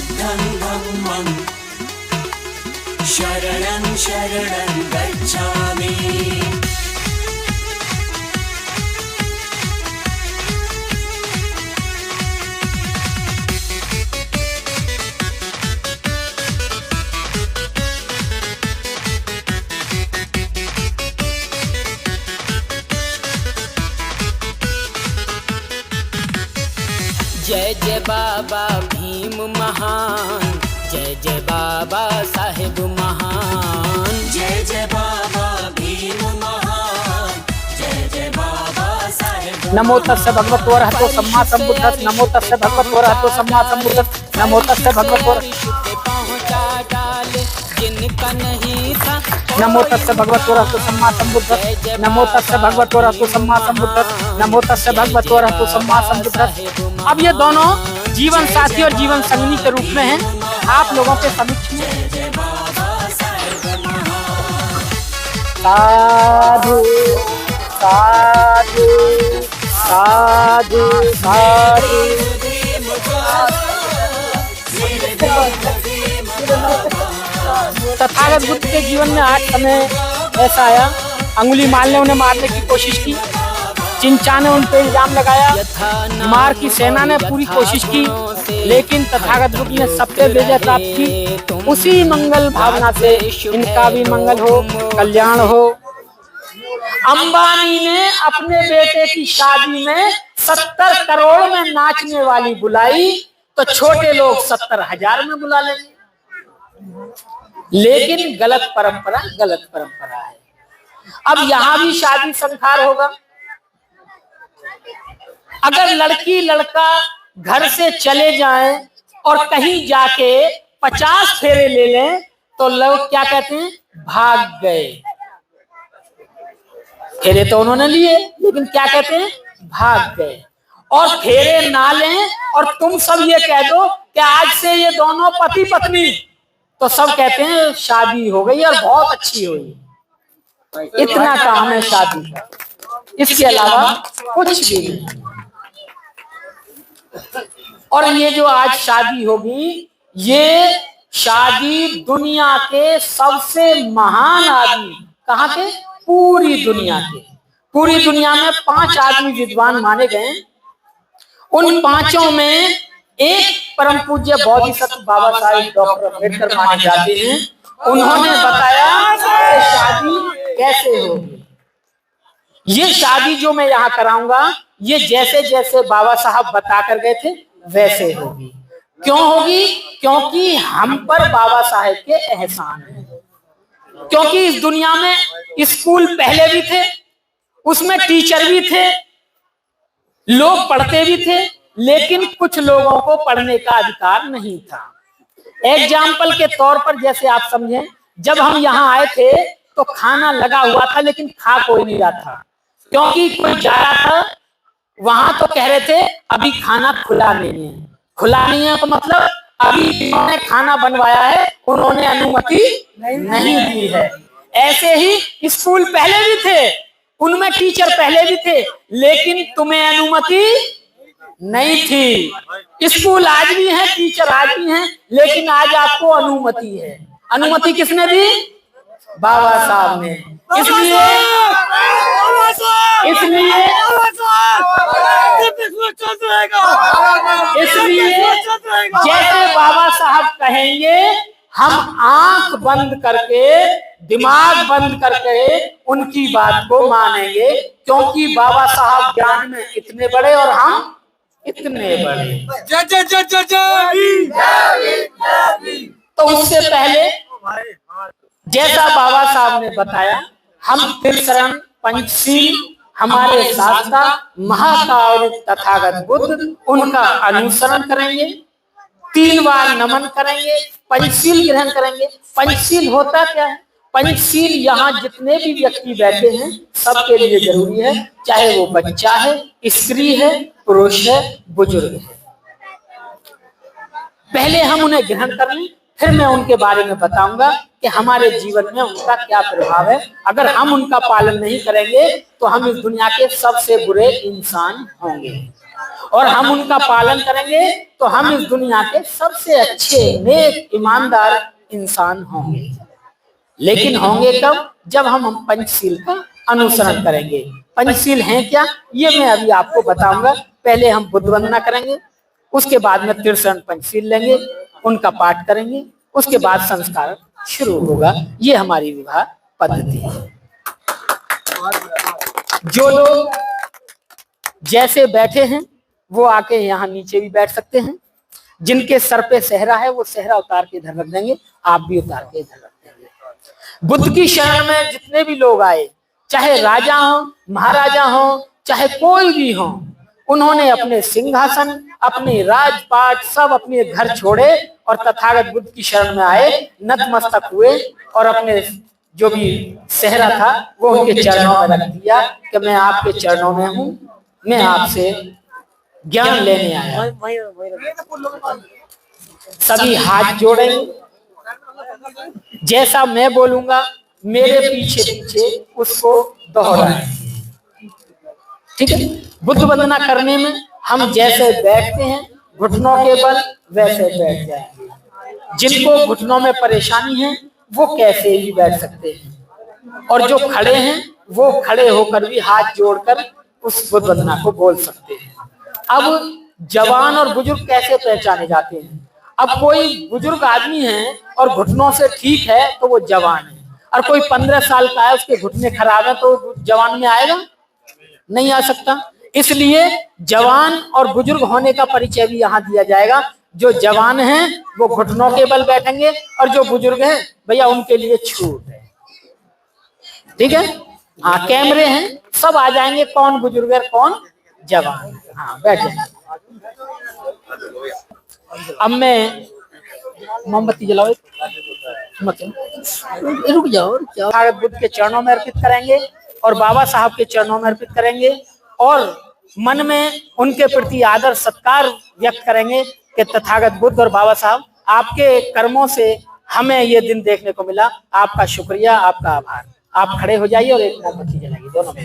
बुद्धं धम्मं शरणं शरणं गच्छामि। जय जय बाबा भीम महान, जय जय बाबा साहेब महान। जय जय बाबा भीम महान, जय जय बाबा साहेब। नमो तस्से भगवतो अरहतो सम्मा सम्बुद्धस्स। नमो तस्से भगवतो अरहतो सम्मा सम्बुद्धस्स। नमो तस्से भगवतो पहुँचा डाले जिनका नहीं था। नमो तस्से भगवतो अरहतो सम्मा सम्बुद्धस्स। नमो तस्से भगवतो अरहतो सम्मा सम्बुद्धस्स। नमो तस्से भगवतो अरहतो सम्मा सम्बुद्धस्स। अब ये दोनों जीवन साथी और जीवन संगनी के रूप में हैं आप लोगों के समक्ष में। साधु साधु साधु साधु। तथागत बुद्ध के जीवन में आज समय ऐसा आया, अंगुली माल ने उन्हें मारने की कोशिश की, चिंचा ने उन पे इल्जाम लगाया, मार की सेना ने पूरी कोशिश की, लेकिन तथागत बुद्ध ने सब पे विजय प्राप्त की। उसी मंगल भावना से इनका भी मंगल हो, कल्याण हो। अंबानी ने अपने बेटे की शादी में 70 करोड़ में नाचने वाली बुलाई, तो छोटे लोग 70,000 में बुला लेंगे। लेकिन गलत परंपरा है। अब यहाँ भी शादी संस्कार होगा। अगर लड़की लड़का घर से चले जाएं और कहीं जाके 50 फेरे ले लें तो लोग क्या कहते हैं? भाग गए। फेरे तो उन्होंने लिए, लेकिन क्या कहते हैं? भाग गए। और फेरे ना लें और तुम सब ये कह दो कि आज से ये दोनों पति पत्नी, तो सब कहते हैं शादी हो गई और बहुत अच्छी हुई। इतना काम है शादी का, इसके अलावा कुछ भी नहीं। और ये जो आज शादी होगी, ये शादी दुनिया के सबसे महान आदमी, कहाँ के? पूरी दुनिया के। पूरी दुनिया में 5 आदमी विद्वान माने गए। उन 5 में एक परम पूज्य बोधिसत्व बाबा साहेब डॉक्टर अम्बेडकर माने जाते हैं। उन्होंने बताया कि शादी कैसे होगी। ये शादी जो मैं यहाँ कराऊंगा, ये जैसे जैसे बाबा साहब बता कर गए थे वैसे होगी। क्यों होगी? क्योंकि हम पर बाबा साहेब के एहसान है। क्योंकि इस दुनिया में स्कूल पहले भी थे, उसमें टीचर भी थे, लोग पढ़ते भी थे, लेकिन कुछ लोगों को पढ़ने का अधिकार नहीं था। एग्जाम्पल के तौर पर जैसे आप समझें, जब हम यहाँ आए थे तो खाना लगा हुआ था, लेकिन खा कोई नहीं रहा था। क्योंकि कोई जा रहा था वहां तो कह रहे थे अभी खाना खुला नहीं है। खुला नहीं है तो मतलब अभी उन्होंने खाना बनवाया है, उन्होंने अनुमति नहीं दी है। ऐसे ही स्कूल पहले भी थे, उनमें टीचर पहले भी थे, लेकिन तुम्हें अनुमति नहीं थी। स्कूल आज भी है, टीचर आज भी हैं, लेकिन आज आपको अनुमति है। अनुमति किसने दी? बाबा साहब ने। इसलिए जैसे बाबा साहब कहेंगे, हम आंख बंद करके, दिमाग बंद करके उनकी बात को मानेंगे, क्योंकि बाबा साहब ज्ञान में इतने बड़े और हम इतने बड़े। तो उससे पहले जैसा बाबा साहब ने बताया, हम त्रिशरण पंचशील हमारे शास्त्रा महाकारुणिक तथागत बुद्ध, उनका अनुसरण करेंगे, 3 बार नमन करेंगे, पंचशील ग्रहण करेंगे। पंचशील होता क्या है? पंचशील यहाँ जितने भी व्यक्ति बैठे हैं सबके लिए जरूरी है, चाहे वो बच्चा है, स्त्री है, पुरुष है, बुजुर्ग है। पहले हम उन्हें ग्रहण कर लें, फिर मैं उनके बारे में बताऊंगा कि हमारे जीवन में उनका क्या प्रभाव है। अगर हम उनका पालन नहीं करेंगे तो हम इस दुनिया के सबसे बुरे इंसान होंगे। और हम उनका पालन करेंगे तो हम इस दुनिया के सबसे अच्छे नेक ईमानदार इंसान होंगे। लेकिन होंगे कब? जब हम पंचशील का अनुसरण करेंगे। पंचशील हैं क्या, ये मैं अभी आपको बताऊंगा। पहले हम बुद्ध वंदना करेंगे, उसके बाद में त्रिशरण पंचशील लेंगे, उनका पाठ करेंगे, उसके बाद संस्कार शुरू होगा। ये हमारी विवाह पद्धति है। जो लोग जैसे बैठे हैं वो आके यहाँ नीचे भी बैठ सकते हैं। जिनके सर पे सेहरा है वो सेहरा उतार के इधर रख देंगे, आप भी उतार के इधर रख देंगे। बुद्ध की शरण में जितने भी लोग आए, चाहे राजा हो, महाराजा हो, चाहे कोई भी हो, उन्होंने अपने सिंहासन, अपने राजपाट सब अपने घर छोड़े और तथागत बुद्ध की शरण में आए, नतमस्तक हुए और अपने जो भी सेहरा था वो उनके चरणों में रख दिया कि मैं आपके चरणों में हूँ, मैं आपसे ज्ञान लेने आया। सभी हाथ जोड़ेंगे, जैसा मैं बोलूंगा मेरे पीछे पीछे उसको दोहराएं। ठीक है? बुद्ध वंदना करने में हम जैसे बैठते हैं घुटनों के बल वैसे बैठ जाएंगे। जिनको घुटनों में परेशानी है वो कैसे ही बैठ सकते हैं, और जो खड़े हैं वो खड़े होकर भी हाथ जोड़कर उस बुद्ध वंदना को बोल सकते हैं। अब जवान और बुजुर्ग कैसे पहचाने जाते हैं? अब कोई बुजुर्ग आदमी है और घुटनों से ठीक है तो वो जवान है, और कोई 15 साल का है उसके घुटने खराब है तो जवान में आएगा? नहीं आ सकता। इसलिए जवान और बुजुर्ग होने का परिचय भी यहाँ दिया जाएगा। जो जवान हैं वो घुटनों के बल बैठेंगे और जो बुजुर्ग हैं भैया उनके लिए छूट है। ठीक है? हाँ, कैमरे हैं, सब आ जाएंगे कौन बुजुर्ग है कौन जवान। हाँ, बैठ जाएंगे। अब मैं मोमबत्ती जलाओ, रुक जाओ। तथागत बुद्ध के चरणों में अर्पित करेंगे और बाबा साहब के चरणों में अर्पित करेंगे और मन में उनके प्रति आदर सत्कार व्यक्त करेंगे कि तथागत बुद्ध और बाबा साहब आपके कर्मों से हमें ये दिन देखने को मिला, आपका शुक्रिया, आपका आभार। आप खड़े हो जाइए और एक मोमबत्ती जलाइए, दोनों में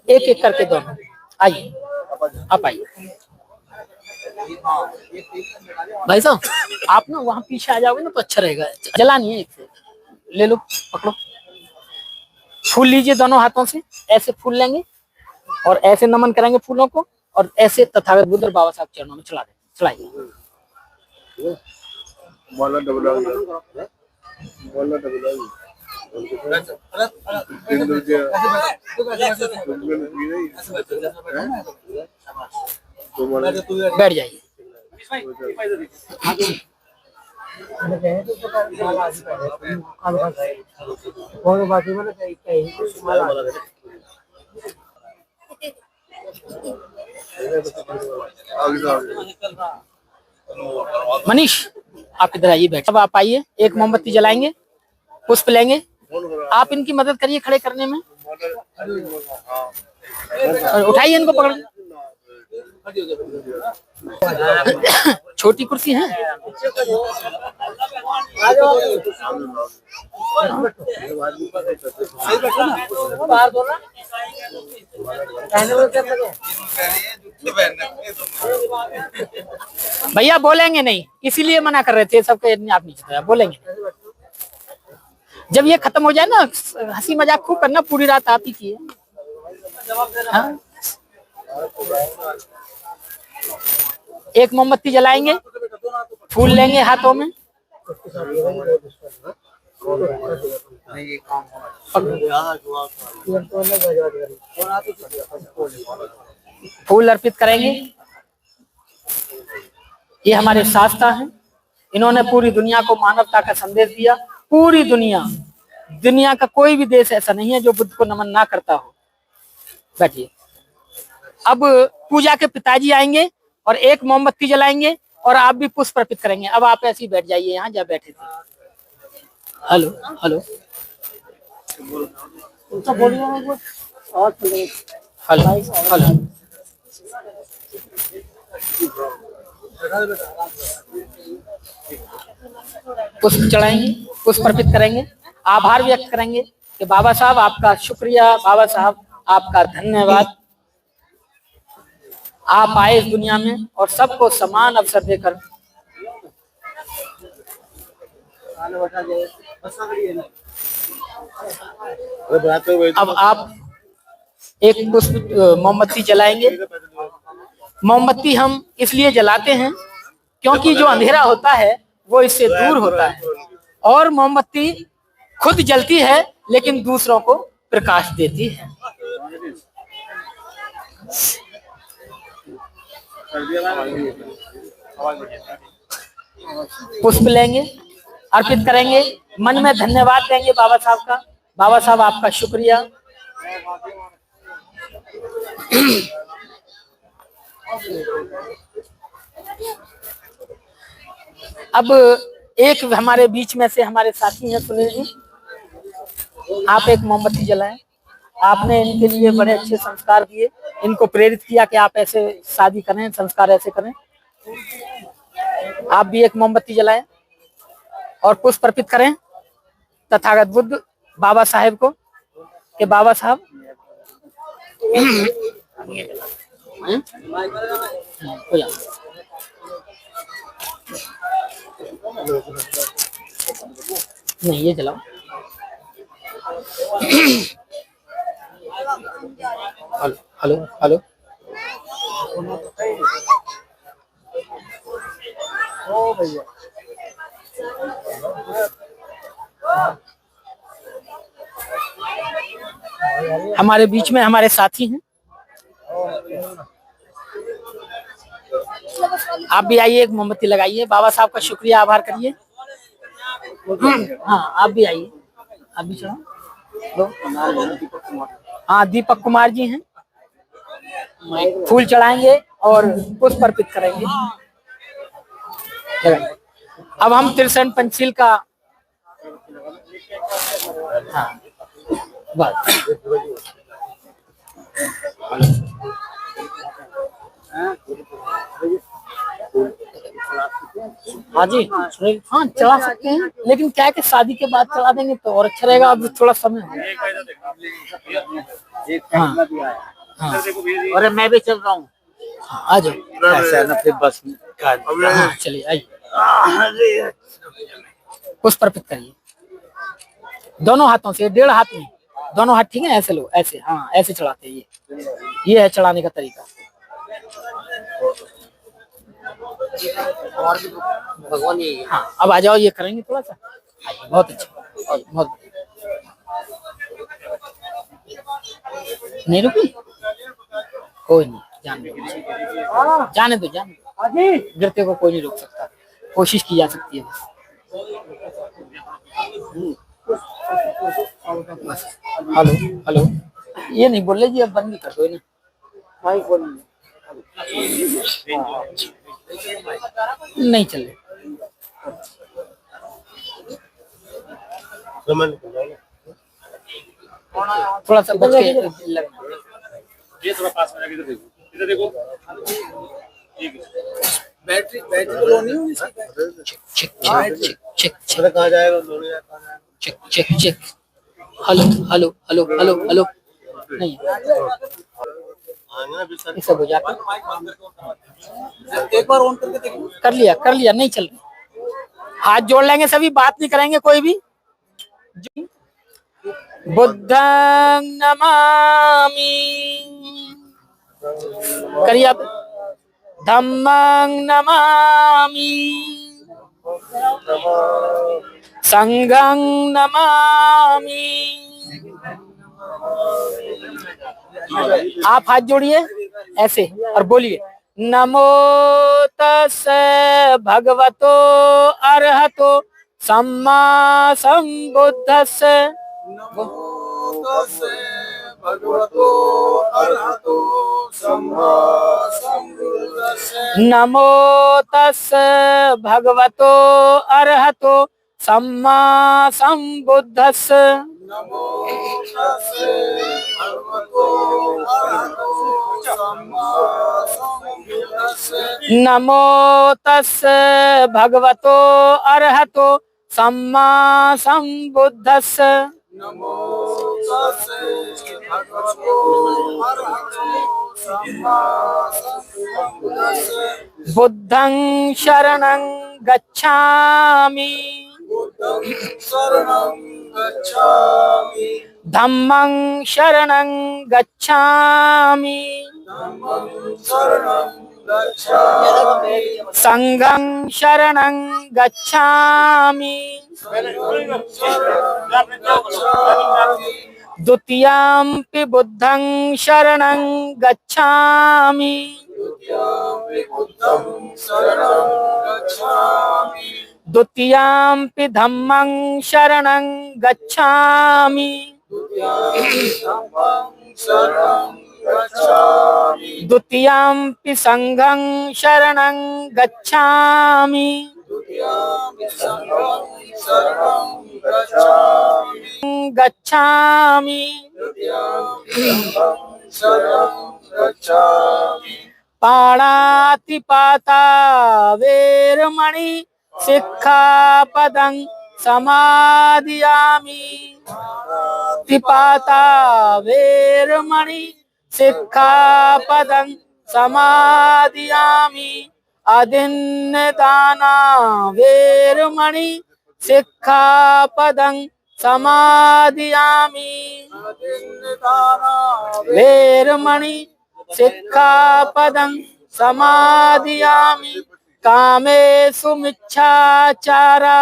एक एक करके दोनों। आइए, आप आइए। भाई साहब आप ना वहाँ पीछे आ जाओगे ना तो अच्छा रहेगा। जलानी है, एक से ले लो, पकड़ो, फूल लीजिए दोनों हाथों से, ऐसे फूल लेंगे और ऐसे नमन करेंगे फूलों को और ऐसे तथागत बुद्ध और बाबा साहब चरणों में चला दें। चलाइए। बैठ जाइए। मनीष आप इधर आइए, बैठ। अब आप आइए, एक मोमबत्ती जलाएंगे, पुष्प लेंगे, आप इनकी मदद करिए खड़े करने में। उठाइए इनको, पकड़। छोटी कुर्सी है। भैया बोलेंगे नहीं, इसीलिए मना कर रहे थे सबके, आप नीचे बोलेंगे। जब ये खत्म हो जाए ना, हंसी मजाक खूब करना, पूरी रात आप ही की है। हाँ? एक मोमबत्ती जलाएंगे, फूल लेंगे हाथों में, फूल अर्पित करेंगे। ये हमारे शास्त्रा हैं, इन्होंने पूरी दुनिया को मानवता का संदेश दिया। पूरी दुनिया का कोई भी देश ऐसा नहीं है जो बुद्ध को नमन ना करता हो। बैठिए। अब पूजा के पिताजी आएंगे और एक मोमबत्ती जलाएंगे और आप भी पुष्प अर्पित करेंगे। अब आप ऐसे ही बैठ जाइए यहाँ जहाँ बैठे थे। Hello hello hello hello. पुष्प चढ़ाएंगे, पुष्प अर्पित करेंगे, आभार व्यक्त करेंगे कि बाबा साहब आपका शुक्रिया, बाबा साहब आपका धन्यवाद। आप आए इस दुनिया में और सबको समान अवसर देकर अब आप एक पुष्प मोमबत्ती जलाएंगे। मोमबत्ती हम इसलिए जलाते हैं क्योंकि जो अंधेरा होता है वो इससे दूर होता है, और मोमबत्ती खुद जलती है लेकिन दूसरों को प्रकाश देती है। पुष्प लेंगे, अर्पित करेंगे, मन में धन्यवाद देंगे बाबा साहब का। बाबा साहब आपका शुक्रिया। अब एक हमारे बीच में से हमारे साथी हैं सुनील जी, आप एक मोमबत्ती जलाएं। आपने इनके लिए बड़े अच्छे संस्कार दिए, इनको प्रेरित किया कि आप ऐसे शादी करें, संस्कार ऐसे करें। आप भी एक मोमबत्ती जलाएं और पुष्प अर्पित करें तथागत बुद्ध बाबा साहेब को, कि बाबा साहब नहीं ये जलाओ। हेलो हेलो ओ भैया, हमारे बीच में हमारे साथी हैं, आप भी आइए, एक मोमबत्ती लगाइए, बाबा साहब का शुक्रिया आभार करिए। हाँ आप भी आइए, आप भी चढ़ाओ। हाँ दीपक कुमार जी हैं, फूल चढ़ाएंगे और पुष्प अर्पित करेंगे। अब हम त्रिशरण पंचशील का हाँ बस हाँ जी हाँ चला सकते हैं, लेकिन क्या है कि शादी के बाद चला देंगे तो और अच्छा रहेगा। अब थोड़ा समय हो हाँ हाँ। अरे मैं भी चल रहा हूँ। हाँ, आ जाओ ऐसा ना फिर बस हाँ चलिए आइए, पुष्प अर्पित करिए दोनों हाथों से, 1.5 हाथ में, दोनों हाथ ठीक है, ऐसे लो, ऐसे हाँ ऐसे चढ़ाते हैं। ये है चढ़ाने का तरीका। और भगवान ये हाँ अब आ जाओ, ये करेंगे थोड़ा सा, बहुत अच्छा, बहुत नहीं रुकी, कोई नहीं, जाने दो जाने दो जाने दो, गिरते को कोई नहीं रोक सकता, कोशिश की जा सकती है बस। हेलो हेलो, ये नहीं बोल जी, अब बंद भी कर दो ना, नहीं चले थोड़ा सा बच के ये थोड़ा पास में जाके इधर देखो बैटरी तो लो नहीं होगी चेक चेक चेक चेक कहाँ जाएगा check check check, hello hello hello hello hello, नहीं ये सब हो जाता, एक बार ऑन करके देखो। कर लिया नहीं चल रही, हाथ जोड़ लेंगे सभी, बात नहीं करेंगे कोई भी। बुद्धं नमामि, करिए आप, धम्मं नमामि, संघं नमामि। आप हाथ जोड़िए ऐसे और बोलिए, नमो तस्सै भगवतो अरहतो सम्मा संबुद्धस्सै। नमो तस्सै भगवतो अरहतो सम्मा संबुद्धस्सै। नमो तस्सै भगवतो अरहतो सम्मा संबुद्धस्सै। नमो तस्से भगवतो अरहतो सम्मा सम्बुद्धस्से बुद्धं शरणं गच्छामि बुद्धं शरणं गच्छामि धम्मं शरणं गच्छामि धम्मं शरणं गच्छामि संघं शरणं गच्छामि द्वितीयंपि बुद्धं शरणं गच्छामि बुद्धं शरणं गच्छामि द्वितीयंपि धम्मं शरणं गच्छामि धम्मं शरणं गच्छामि द्वितीयंपि संघं शरणं गच्छामि संघं शरणं गच्छामि गच्छामि संघं शरणं गच्छामि पाणातिपाता वेरमणि सिक्खापदं समादियामि तिपाता वेरमणि सिक्खापदं समादियामि अदिन्नदाना वेरमणि सिक्खापदं समादियामि वेरमणि सिक्खापदं समादियामि कामेषु मिच्छाचारा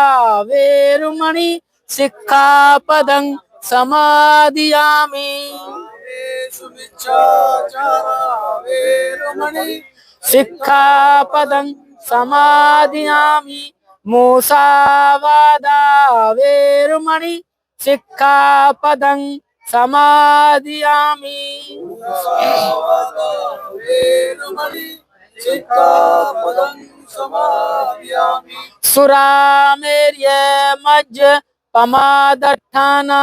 वेरमणि सिक्खापदं समादियामि सुमिच्छाचारा वेरमणि सिक्खापदं समादियामि मूसावादा वेरमणि सिक्खापदं समादियामि वेरमणि सिक्खापदं समादियामि सुरामेर्य मज्ज पमादठाना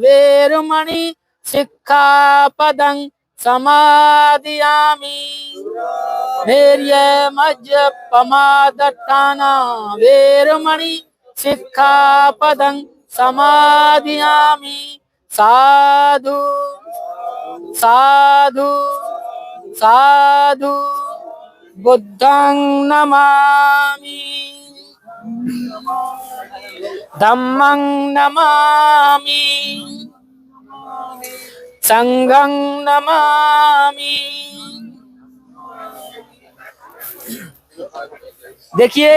वेरमणि सिक्खापदं समादियामि वेर्य मज्ज पमादठाना वेरमणि सिक्खापदं समादियामि साधु साधु साधु बुद्धं नमामि धम्मं नमामि संघं नमामि। देखिए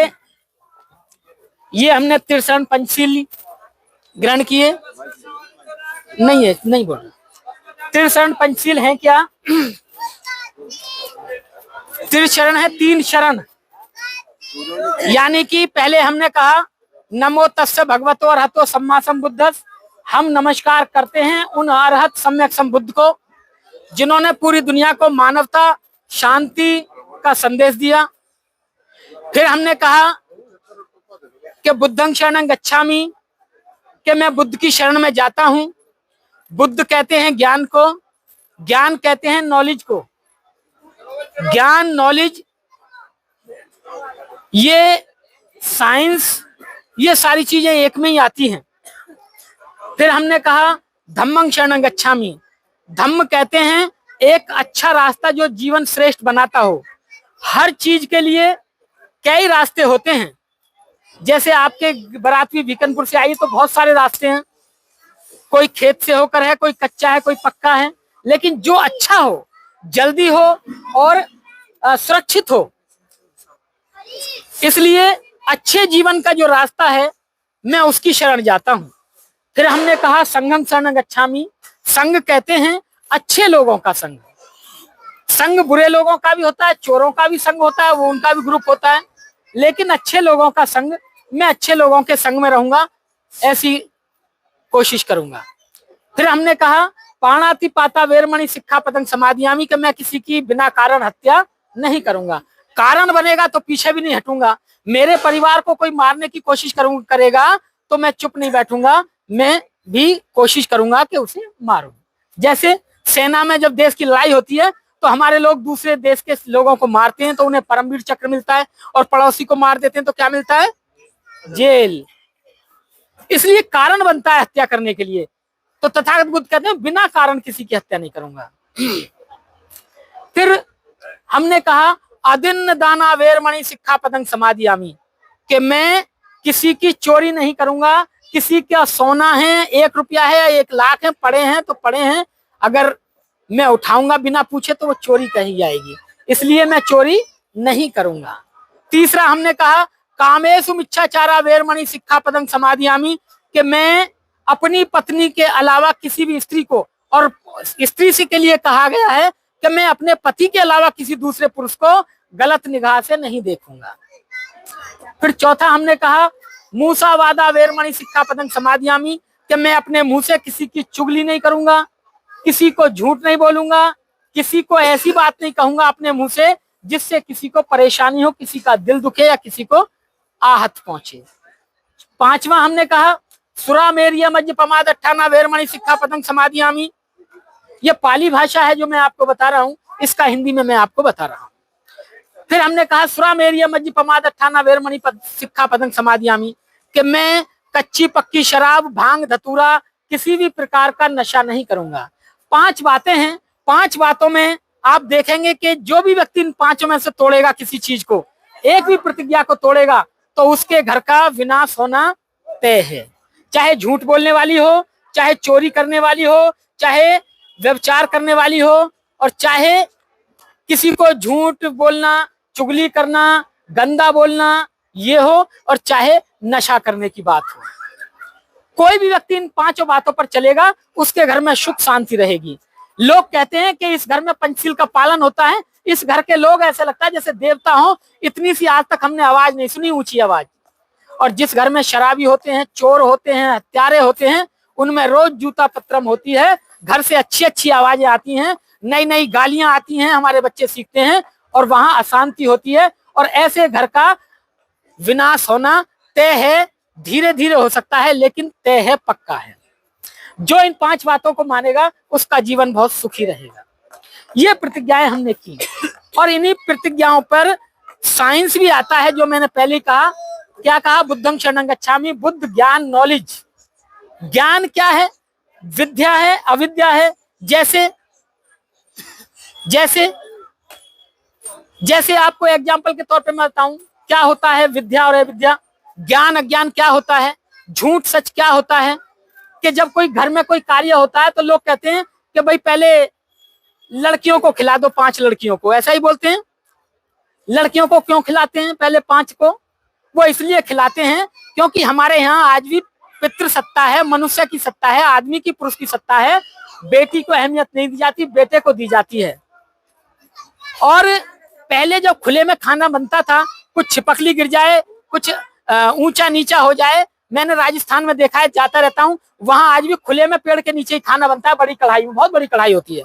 ये हमने त्रिशरण पंचशील ग्रहण किए, नहीं है, नहीं बोल। त्रिशरण पंचशील है क्या? त्रिशरण है, 3 शरण। यानी कि पहले हमने कहा नमो तस्से भगवतो अरहतो सम्मा सम्बुद्धस्स। हम नमस्कार करते हैं उन अरहत सम्यक संबुद्ध को जिन्होंने पूरी दुनिया को मानवता शांति का संदेश दिया। फिर हमने कहा कि बुद्धं शरणं गच्छामि, कि मैं बुद्ध की शरण में जाता हूं। बुद्ध कहते हैं ज्ञान को, ज्ञान कहते हैं नॉलेज को। ज्ञान, नॉलेज, ये साइंस, ये सारी चीजें एक में ही आती हैं। फिर हमने कहा धम्मं शरणं गच्छामि। धम्म कहते हैं एक अच्छा रास्ता जो जीवन श्रेष्ठ बनाता हो। हर चीज के लिए कई रास्ते होते हैं। जैसे आपके बरातवी बीकनपुर से आई तो बहुत सारे रास्ते हैं, कोई खेत से होकर है, कोई कच्चा है, कोई पक्का है, लेकिन जो अच्छा हो, जल्दी हो और सुरक्षित हो। इसलिए अच्छे जीवन का जो रास्ता है मैं उसकी शरण जाता हूं। फिर हमने कहा संघं शरणं गच्छामि। संघ कहते हैं अच्छे लोगों का संघ। संघ बुरे लोगों का भी होता है, चोरों का भी संघ होता है, वो उनका भी ग्रुप होता है, लेकिन अच्छे लोगों का संघ, मैं अच्छे लोगों के संग में रहूंगा, ऐसी कोशिश करूंगा। फिर हमने कहा पाणातिपाता वेरमणि सिक्खापदं समादियामि, कि मैं किसी की बिना कारण हत्या नहीं करूंगा। कारण बनेगा तो पीछे भी नहीं हटूंगा। मेरे परिवार को कोई मारने की कोशिश करेगा तो मैं चुप नहीं बैठूंगा, मैं भी कोशिश करूंगा कि उसे मारूं। जैसे सेना में जब देश की लड़ाई होती है तो हमारे लोग दूसरे देश के लोगों को मारते हैं तो उन्हें परमवीर चक्र मिलता है, और पड़ोसी को मार देते हैं तो क्या मिलता है? जेल। इसलिए कारण बनता है हत्या करने के लिए। तो तथागत बुद्ध कहते हैं बिना कारण किसी की हत्या नहीं करूंगा। फिर हमने कहा अदिन्न दाना वेरमणि सिक्खा पदं समादियामी, कि मैं किसी की चोरी नहीं करूंगा। किसी का सोना है 1 रुपया है 1 लाख है, पड़े हैं तो पड़े हैं, अगर मैं उठाऊंगा बिना पूछे तो वो चोरी कही जाएगी, इसलिए मैं चोरी नहीं करूंगा। तीसरा हमने कहा कामेषु मिच्छाचारा वेरमणि सिक्खा पदं समादियामी, कि मैं अपनी पत्नी के अलावा किसी भी स्त्री को, और स्त्री से के लिए कहा गया है कि मैं अपने पति के अलावा किसी दूसरे पुरुष को गलत निगाह से नहीं देखूंगा। फिर चौथा हमने कहा मूसावादा वेरमणि सिक्खा पदं समादियामी, कि मैं अपने मुंह से किसी की चुगली नहीं करूंगा, किसी को झूठ नहीं बोलूंगा, किसी को ऐसी बात नहीं कहूंगा अपने मुंह से जिससे किसी को परेशानी हो, किसी का दिल दुखे या किसी को आहत पहुंचे। पांचवा हमने कहा सुरा मेरिया मज्ज पमाद अट्ठाना वेरमणि सिक्खा पदं समादियामी, ये पाली भाषा है जो मैं आपको बता रहा हूं, इसका हिंदी में मैं आपको बता रहा हूं। फिर हमने कहा सुरा मेरिया मज्ज पमाद अट्ठाना वेरमणि सिक्खा पदं समादियामी, कि मैं कच्ची पक्की शराब भांग धतूरा किसी भी प्रकार का नशा नहीं करूंगा। 5 बातें हैं। 5 बातों में आप देखेंगे कि जो भी व्यक्ति इन 5 में से तोड़ेगा किसी चीज को, एक भी प्रतिज्ञा को तोड़ेगा तो उसके घर का विनाश होना तय है। चाहे झूठ बोलने वाली हो, चाहे चोरी करने वाली हो, चाहे व्यभिचार करने वाली हो, और चाहे किसी को झूठ बोलना, चुगली करना, गंदा बोलना ये हो, और चाहे नशा करने की बात हो। कोई भी व्यक्ति इन 5 बातों पर चलेगा उसके घर में सुख शांति रहेगी। लोग कहते हैं कि इस घर में पंचशील का पालन होता है, इस घर के लोग ऐसे लगता है जैसे देवता हो, इतनी सी आज तक हमने आवाज नहीं सुनी, ऊंची आवाज। और जिस घर में शराबी होते हैं, चोर होते हैं, हत्यारे होते हैं, उनमें रोज जूता पत्रम होती है, घर से अच्छी अच्छी आवाजें आती हैं, नई नई गालियां आती हैं, हमारे बच्चे सीखते हैं, और वहां अशांति होती है, और ऐसे घर का विनाश होना तय है। धीरे धीरे हो सकता है लेकिन तय है, पक्का है। जो इन 5 बातों को मानेगा उसका जीवन बहुत सुखी रहेगा। ये प्रतिज्ञाएं हमने की, और इन्हीं प्रतिज्ञाओं पर साइंस भी आता है, जो मैंने पहले कहा। क्या कहा? बुद्धं शरणं गच्छामि। बुद्ध ज्ञान, नॉलेज। ज्ञान क्या है? विद्या है, अविद्या है। जैसे जैसे जैसे आपको एग्जाम्पल के तौर पे मैं बताऊं क्या होता है विद्या और अविद्या, ज्ञान अज्ञान क्या होता है, झूठ सच क्या होता है। कि जब कोई घर में कोई कार्य होता है तो लोग कहते हैं कि भाई पहले लड़कियों को खिला दो, 5 लड़कियों को, ऐसा ही बोलते हैं। लड़कियों को क्यों खिलाते हैं पहले 5 को? वो इसलिए खिलाते हैं क्योंकि हमारे यहाँ आज भी पितृ सत्ता है, मनुष्य की सत्ता है, आदमी की, पुरुष की सत्ता है। बेटी को अहमियत नहीं दी जाती, बेटे को दी जाती है। और पहले जब खुले में खाना बनता था, कुछ छिपकली गिर जाए, कुछ ऊंचा नीचा हो जाए, मैंने राजस्थान में देखा है, जाता रहता हूँ, वहां आज भी खुले में पेड़ के नीचे ही खाना बनता है, बड़ी कढ़ाई में, बहुत बड़ी कढ़ाई होती है।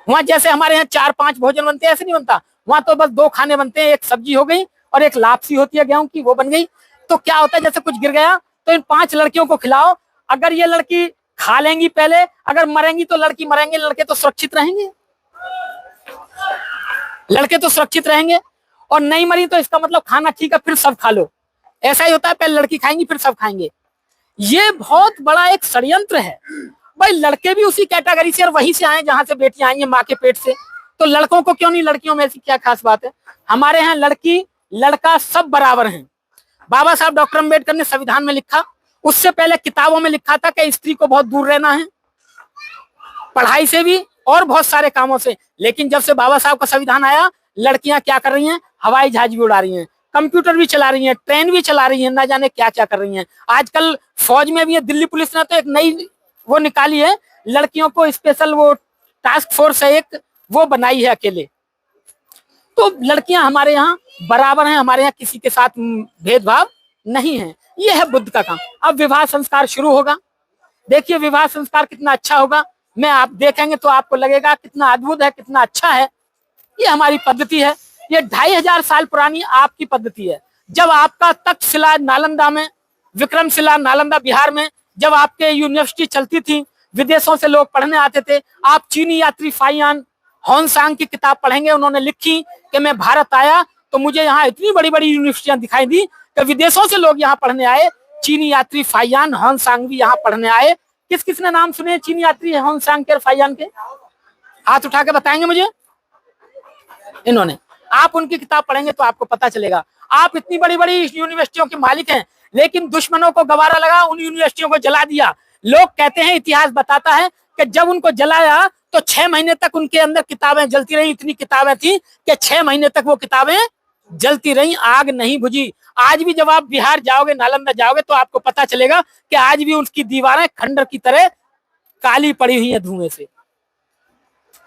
वहां जैसे हमारे यहाँ 4-5 भोजन बनते हैं ऐसे नहीं बनता, वहां तो बस 2 खाने बनते हैं, एक सब्जी हो गई और एक लापसी होती है गेहूं की, वो बन गई। तो क्या होता है, जैसे कुछ गिर गया तो इन 5 लड़कियों को खिलाओ, अगर ये लड़की खा लेंगी पहले, अगर मरेंगी तो लड़की मरेंगे, लड़के तो सुरक्षित रहेंगे, लड़के तो सुरक्षित रहेंगे। और नहीं मरी तो इसका मतलब खाना ठीक है, फिर सब खा लो। ऐसा ही होता है, पहले लड़की खाएंगी फिर सब खाएंगे। ये बहुत बड़ा एक षड्यंत्र है। भाई लड़के भी उसी कैटेगरी से और वहीं से आए जहां से बेटियां आई हैं, माँ के पेट से, तो लड़कों को क्यों नहीं? लड़कियों में ऐसी क्या खास बात है? हमारे यहाँ लड़की लड़का सब बराबर हैं। बाबा साहब डॉक्टर अम्बेडकर ने संविधान में लिखा, उससे पहले किताबों में लिखा था कि स्त्री को बहुत दूर रहना है, पढ़ाई से भी और बहुत सारे कामों से। लेकिन जब से बाबा साहब का संविधान आया, लड़कियां क्या कर रही हैं? हवाई जहाज भी उड़ा रही हैं, कंप्यूटर भी चला रही हैं, ट्रेन भी चला रही हैं, ना जाने क्या क्या कर रही हैं। आजकल फौज में भी है, दिल्ली पुलिस ने तो एक नई वो निकाली है, लड़कियों को स्पेशल वो टास्क फोर्स है एक, वो बनाई है अकेले। तो लड़कियां हमारे यहाँ बराबर हैं, हमारे यहाँ किसी के साथ भेदभाव नहीं है। ये है बुद्ध का काम। अब विवाह संस्कार शुरू होगा। देखिए विवाह संस्कार कितना अच्छा होगा, मैं आप देखेंगे तो आपको लगेगा कितना अद्भुत है, कितना अच्छा है। ये हमारी पद्धति है, ये 2500 साल पुरानी आपकी पद्धति है। जब आपका तक्षशिला नालंदा में, विक्रमशिला नालंदा बिहार में, जब आपके यूनिवर्सिटी चलती थी, विदेशों से लोग पढ़ने आते थे, आप चीनी यात्री फाइयान होनसांग की किताब पढ़ेंगे। उन्होंने लिखी कि मैं भारत आया तो मुझे यहाँ इतनी बड़ी बड़ी यूनिवर्सिटियां दिखाई दी कि विदेशों से लोग यहाँ पढ़ने आए। चीनी यात्री फाइयान होनसांग भी यहाँ पढ़ने आए, किस किसने नाम सुने चीनी यात्री होंगसांग के फाइयान के? हाथ उठा के बताएंगे मुझे। इन्होंने, आप उनकी किताब पढ़ेंगे तो आपको पता चलेगा। आप इतनी बड़ी बड़ी यूनिवर्सिटियों के मालिक हैं, लेकिन दुश्मनों को गवारा लगा, उन यूनिवर्सिटियों को जला दिया। लोग कहते हैं, इतिहास बताता है कि जब उनको जलाया तो 6 महीने तक उनके अंदर किताबें जलती रही। इतनी किताबें थी कि 6 महीने तक वो किताबें जलती रही, आग नहीं बुझी। आज भी जब आप बिहार जाओगे, नालंदा जाओगे, तो आपको पता चलेगा कि आज भी उसकी दीवारें खंडर की तरह काली पड़ी हुई है धुएं से।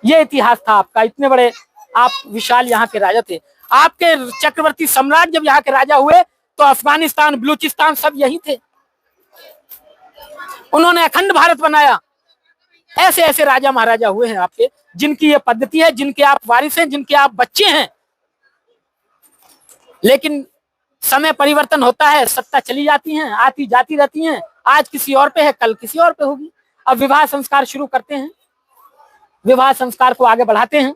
ये इतिहास था आपका। इतने बड़े आप विशाल यहाँ के राजा थे। आपके चक्रवर्ती सम्राट जब यहाँ के राजा हुए तो अफगानिस्तान, बलूचिस्तान सब यही थे। उन्होंने अखंड भारत बनाया। ऐसे ऐसे राजा महाराजा हुए हैं आपके, जिनकी ये पद्धति है, जिनके आप वारिस हैं, जिनके आप बच्चे हैं। लेकिन समय परिवर्तन होता है, सत्ता चली जाती है, आती जाती रहती हैं। आज किसी और पे है, कल किसी और पे होगी। अब विवाह संस्कार शुरू करते हैं, विवाह संस्कार को आगे बढ़ाते हैं।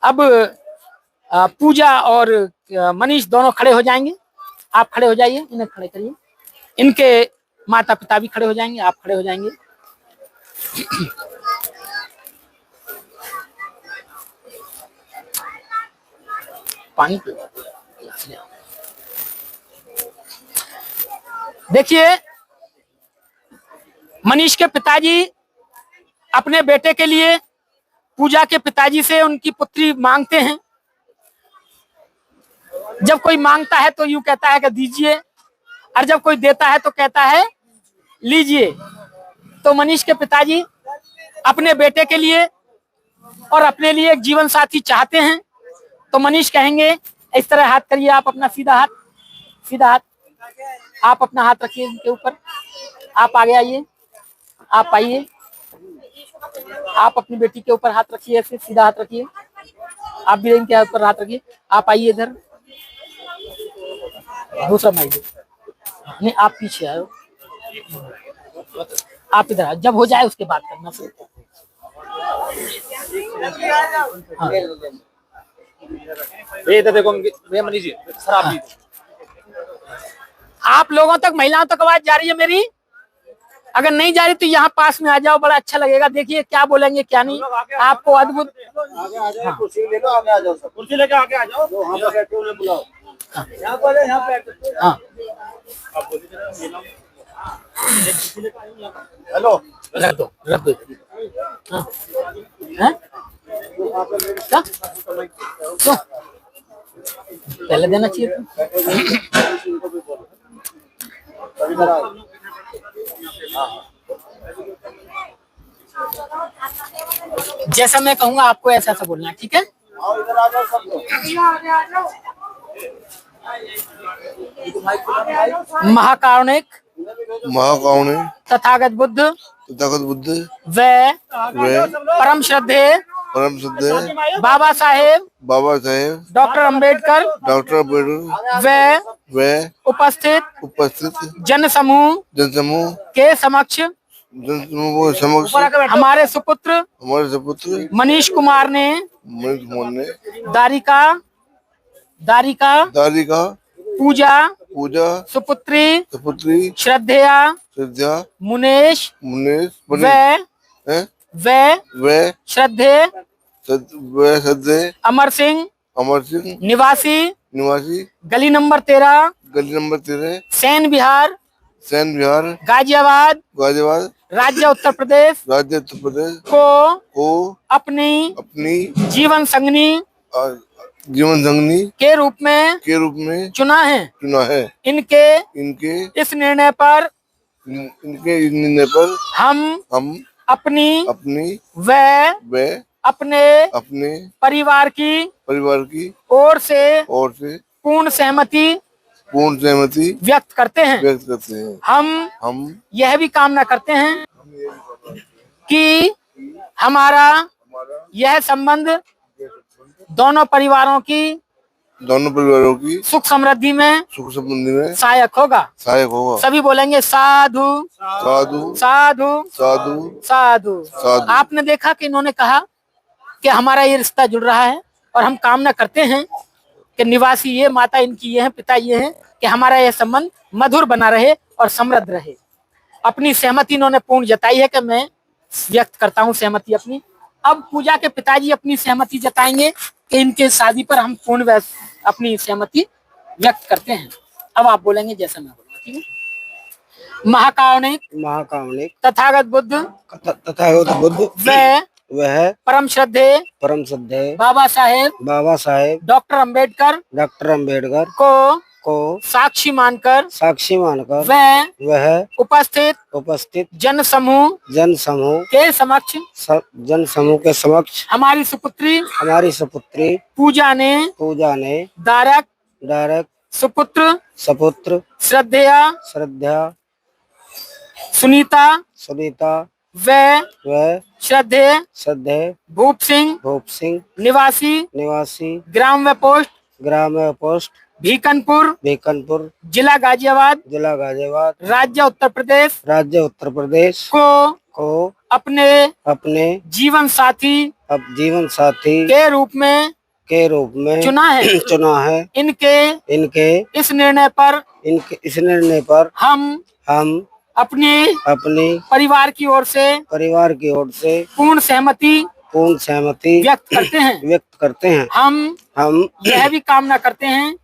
अब पूजा और मनीष दोनों खड़े हो जाएंगे। आप खड़े हो जाइए, इन्हें खड़े करिए। इनके माता पिता भी खड़े हो जाएंगे, आप खड़े हो जाएंगे। पानी देखिए, मनीष के पिताजी अपने बेटे के लिए पूजा के पिताजी से उनकी पुत्री मांगते हैं। जब कोई मांगता है तो यूं कहता है कि दीजिए, और जब कोई देता है तो कहता है लीजिए। तो मनीष के पिताजी अपने बेटे के लिए और अपने लिए एक जीवन साथी चाहते हैं। तो मनीष कहेंगे, इस तरह हाथ करिए, आप अपना सीधा हाथ, सीधा हाथ, आप अपना हाथ रखिए इनके ऊपर। आप आगे आइए, आप आइए, आप अपनी बेटी के ऊपर हाथ रखिए, ऐसे सीधा हाथ रखिए। आप भी इनके ऊपर हाथ रखिए। आप आइए इधर, दूसरा माइक नहीं, आप पीछे आओ, आप इधर। जब हो जाए उसके बाद करना फिर। हाँ। ये इधर देखो भैया मनीष जी, सर आप भी। आप लोगों तक, महिलाओं तक आवाज जा रही है मेरी? अगर नहीं जा रही तो यहाँ पास में आ जाओ, बड़ा अच्छा लगेगा। देखिए क्या बोलेंगे क्या नहीं, आपको अद्भुत। आगे आ जाओ, कुर्सी ले लो, आगे आ जाओ सब। कुर्सी लेके आगे आ जाओ। वहाँ पे बैठे उन्हें बुलाओ। यहाँ पर, यहाँ पे। हाँ, हेलो, रख दो, रख दो। हाँ, हैं? क्या? क्यों? पहले देना चाहिए था। जैसा मैं कहूंगा आपको ऐसा ऐसा बोलना है, ठीक है? आओ इधर आ जाओ सब लोग। महाकारुणिक महाकारुणिक तथागत बुद्ध तथागत बुद्ध व वे परम श्रद्धे परम श्रद्धेय बाबा साहेब बाबा साहेब डॉक्टर अंबेडकर डॉक्टर अम्बेडकर व वे उपस्थित उपस्थित जनसमूह जनसमूह के समक्ष जनसमूह के समक्ष हमारे सुपुत्र हमारे सपुत्र मनीष कुमार ने मनीष कुमार ने दारी का पूजा सुपुत्री सपुत्री श्रद्धेया श्रद्धा मुनेश मुनेश व श्रद्धे श्रद्धे अमर सिंह निवासी गली नंबर 13 सैन बिहार गाजियाबाद राज्य उत्तर प्रदेश को अपनी जीवन संगनी के रूप में चुना है। इनके इस निर्णय पर हम अपनी व अपने परिवार की ओर से पूर्ण सहमति व्यक्त करते हैं। हम यह भी कामना करते हैं कि हमारा यह संबंध दोनों परिवारों की सुख समृद्धि में सहायक होगा। सभी बोलेंगे साधु साधु साधु साधु साधु। साधु। आपने देखा कि इन्होंने कहा कि हमारा ये रिश्ता जुड़ रहा है, और हम कामना करते हैं कि निवासी ये, माता इनकी ये है, पिता ये है, कि हमारा यह संबंध मधुर बना रहे और समृद्ध रहे। अपनी सहमति इन्होंने पूर्ण जताई है कि मैं व्यक्त करता हूं सहमति अपनी। अब पूजा के पिताजी अपनी सहमति जताएंगे कि इनके शादी पर हम पूर्ण अपनी सहमति व्यक्त करते हैं। अब आप बोलेंगे जैसा मैं बोलूंगा, ठीक है। महाकावनिक तथागत बुद्ध तथागत बुद्ध वह परम श्रद्धेय बाबा साहेब डॉक्टर अंबेडकर को साक्षी मानकर वह उपस्थित जन समूह के समक्ष हमारी सुपुत्री पूजा ने दारक सुपुत्र श्रद्धेया सुनीता व श्रद्धेय भूप सिंह निवासी ग्राम व पोस्ट भीकनपुर जिला गाजियाबाद राज्य उत्तर प्रदेश को अपने जीवन साथी के रूप में चुना है। इनके इस निर्णय पर हम अपने परिवार की ओर से पूर्ण सहमति व्यक्त करते हैं। हम यह भी कामना करते हैं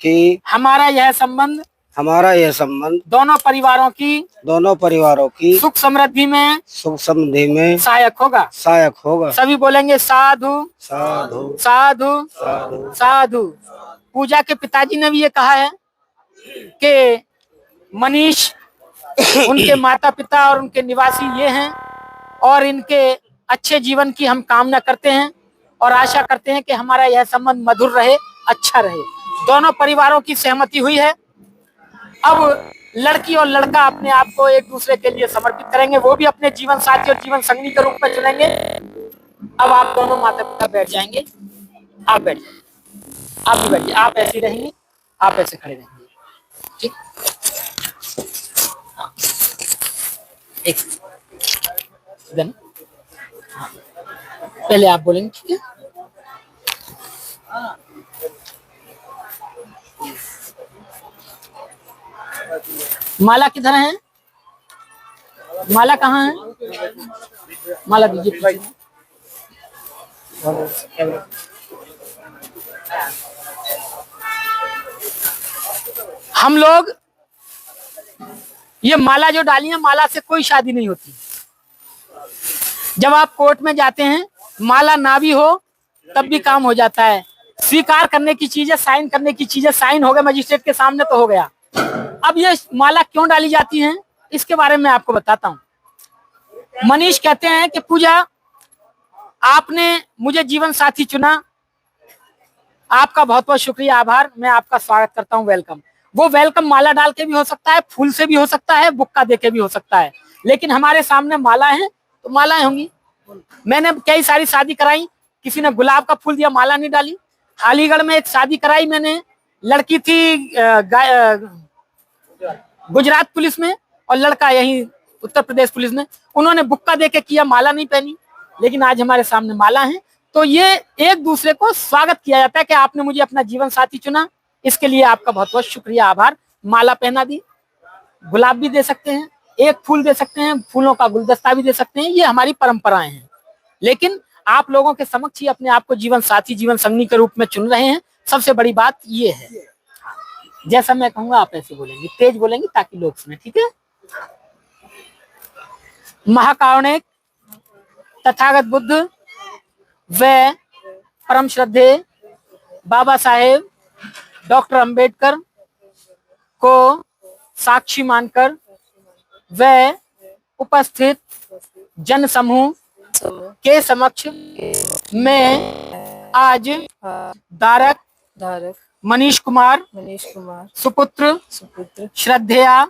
कि हमारा यह संबंध दोनों परिवारों की सुख समृद्धि में सहायक होगा। सभी बोलेंगे साधु साधु साधु साधु। पूजा के पिताजी ने भी ये कहा है कि मनीष उनके माता पिता और उनके निवासी ये हैं और इनके अच्छे जीवन की हम कामना करते हैं और आशा करते हैं कि हमारा यह संबंध मधुर रहे, अच्छा रहे। दोनों परिवारों की सहमति हुई है। अब लड़की और लड़का अपने आप को एक दूसरे के लिए समर्पित करेंगे, वो भी अपने जीवन साथी और जीवन संगनी के रूप में चुनेंगे। अब आप दोनों माता पिता बैठ जाएंगे। आप बैठ जाइए, आप भी बैठिए। आप ऐसे रहेंगे, आप ऐसे खड़े रहेंगे, ठीक। एक देन पहले आप बोलेंगे, ठीक है। माला किधर है? माला कहाँ है? माला दीजिए। हम लोग ये माला जो डाली है, माला से कोई शादी नहीं होती। जब आप कोर्ट में जाते हैं, माला ना भी हो तब भी काम हो जाता है। स्वीकार करने की चीज है, साइन करने की चीज है। साइन हो गया मजिस्ट्रेट के सामने तो हो गया। अब ये माला क्यों डाली जाती है, इसके बारे में आपको बताता हूं। मनीष कहते हैं कि पूजा, आपने मुझे जीवन साथी चुना, आपका बहुत बहुत शुक्रिया, आभार। मैं आपका स्वागत करता हूं, वेलकम। वो वेलकम माला डाल के भी हो सकता है, फूल से भी हो सकता है, बुक्का दे के भी हो सकता है, लेकिन हमारे सामने माला है तो मालाएं होंगी। मैंने कई सारी शादी कराई, किसी ने गुलाब का फूल दिया, माला नहीं डाली। अलीगढ़ में एक शादी कराई मैंने, लड़की थी गुजरात पुलिस में और लड़का यही उत्तर प्रदेश पुलिस में। उन्होंने बुक्का दे के किया, माला नहीं पहनी, लेकिन आज हमारे सामने माला है। तो ये एक दूसरे को स्वागत किया जाता है कि आपने मुझे अपना जीवन साथी चुना, इसके लिए आपका बहुत बहुत शुक्रिया, आभार। माला पहना दी, गुलाब भी दे सकते हैं, एक फूल दे सकते हैं, फूलों का गुलदस्ता भी दे सकते हैं, ये हमारी परंपराएं हैं। लेकिन आप लोगों के समक्ष ही अपने आप को जीवन साथी, जीवन संगनी के रूप में चुन रहे हैं। सबसे बड़ी बात ये है, जैसा मैं कहूंगा आप ऐसे बोलेंगे, तेज बोलेंगे ताकि लोग सुने, ठीक है। महाकारुणिक तथागत बुद्ध व परम श्रद्धेय बाबा साहेब डॉक्टर अंबेडकर को साक्षी मानकर व उपस्थित जन समूह के समक्ष मैं आज दारक मनीष कुमार सुपुत्र श्रद्धेया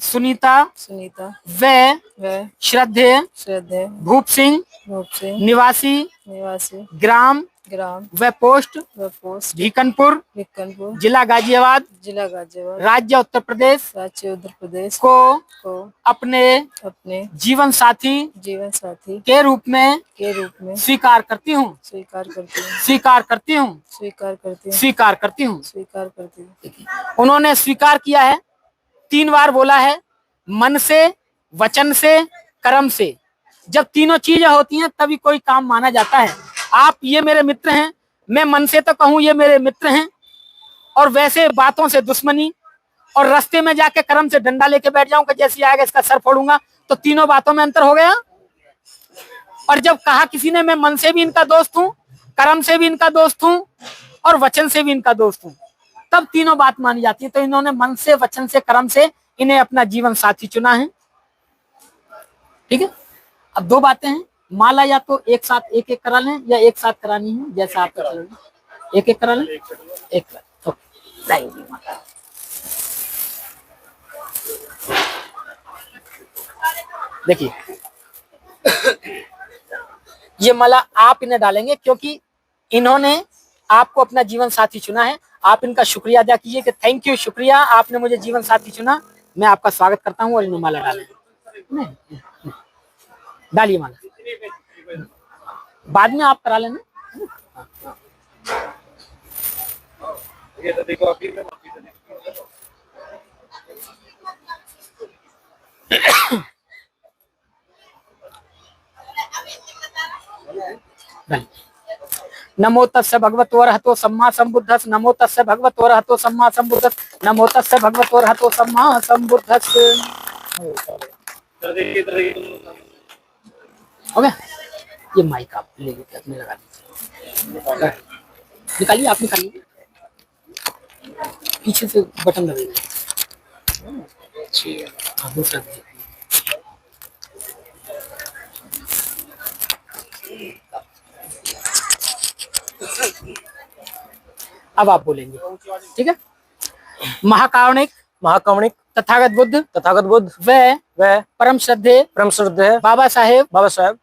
सुनीता व श्रद्धेय भूप सिंह निवासी ग्राम व पोस्ट भीकनपुर जिला गाजियाबाद राज्य उत्तर प्रदेश को अपने जीवन साथी के रूप में स्वीकार करती हूँ। उन्होंने स्वीकार किया है 3 बार बोला है, मन से, वचन से, कर्म से। जब तीनों चीजें होती हैं तभी कोई काम माना जाता है। आप ये मेरे मित्र हैं, मैं मन से तो कहूं ये मेरे मित्र हैं, और वैसे बातों से दुश्मनी, और रास्ते में जाके कर्म से डंडा लेके बैठ जाऊं कि जैसे आएगा इसका सर फोड़ूंगा, तो तीनों बातों में अंतर हो गया। और जब कहा किसी ने मैं मन से भी इनका दोस्त हूं, कर्म से भी इनका दोस्त हूं, और वचन से भी इनका दोस्त हूं, तब तीनों बात मानी जाती है। तो इन्होंने मन से, वचन से, कर्म से इन्हें अपना जीवन साथी चुना है। ठीक है। अब 2 बातें हैं, माला या तो एक साथ एक एक करा लें या एक साथ करानी है, जैसा आप करा लें। एक एक करा लें, एक थैंक यू माता। देखिए ये माला आप इन्हें डालेंगे क्योंकि इन्होंने आपको अपना जीवन साथी चुना है। आप इनका शुक्रिया अदा कीजिए कि थैंक यू, शुक्रिया, आपने मुझे जीवन साथी चुना। मैं आपका स्वागत करता हूँ और इन्हें माला डालें। डालिए माला, बाद में आप करा लेना। नमो तस्य भगवतो अरहतो सम्मा संबुद्धस्स। नमो तस्य भगवतो अरहतो सम्मा संबुद्धस्स। नमो तस्य भगवतो अरहतो सम्मा संबुद्धस्स। हो गया। ये माइक आप ले लेके अपने लगा दीजिए, निकालिए, आप निकालिए, पीछे से बटन दबाइए। हाँ, दूसरा दीजिए। अब आप बोलेंगे, ठीक है। महाकारुणिक, महाकारुणिक, तथागत बुद्ध व परम श्रद्धेय बाबा साहेब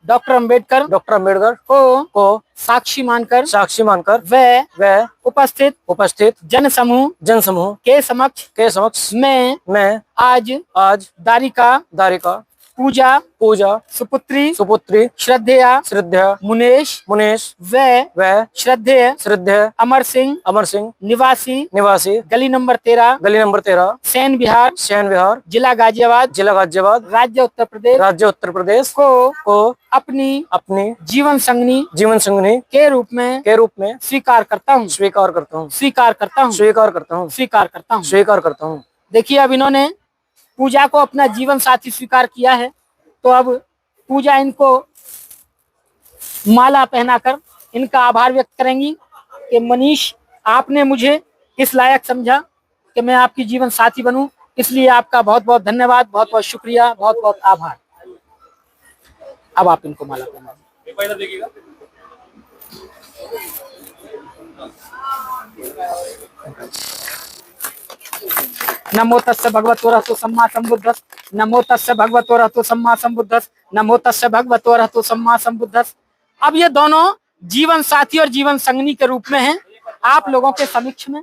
डॉक्टर अंबेडकर को साक्षी मानकर व उपस्थित जन समूह के समक्ष मैं आज दारिका पूजा सुपुत्री श्रद्धेय मुनेश व श्रद्धेय अमर सिंह निवासी गली नंबर 13 सैन विहार जिला गाजियाबाद राज्य उत्तर प्रदेश को अपनी जीवन संगनी के रूप में स्वीकार करता हूँ। देखिए अब इन्होंने पूजा को अपना जीवन साथी स्वीकार किया है, तो अब पूजा इनको माला पहनाकर इनका आभार व्यक्त करेंगी कि मनीष, आपने मुझे इस लायक समझा कि मैं आपकी जीवन साथी बनूं, इसलिए आपका बहुत बहुत धन्यवाद, बहुत बहुत शुक्रिया, बहुत बहुत आभार। अब आप इनको माला पहना दीजिए। नमो तस्य भगवतो अरहतो सम्मा संबुद्धस्स। नमो तस्य भगवतो अरहतो सम्मा संबुद्धस्स। नमो तस्य भगवतो अरहतो सम्मा संबुद्धस्स। अब ये दोनों जीवन साथी और जीवन संगनी के रूप में हैं आप लोगों के समक्ष में।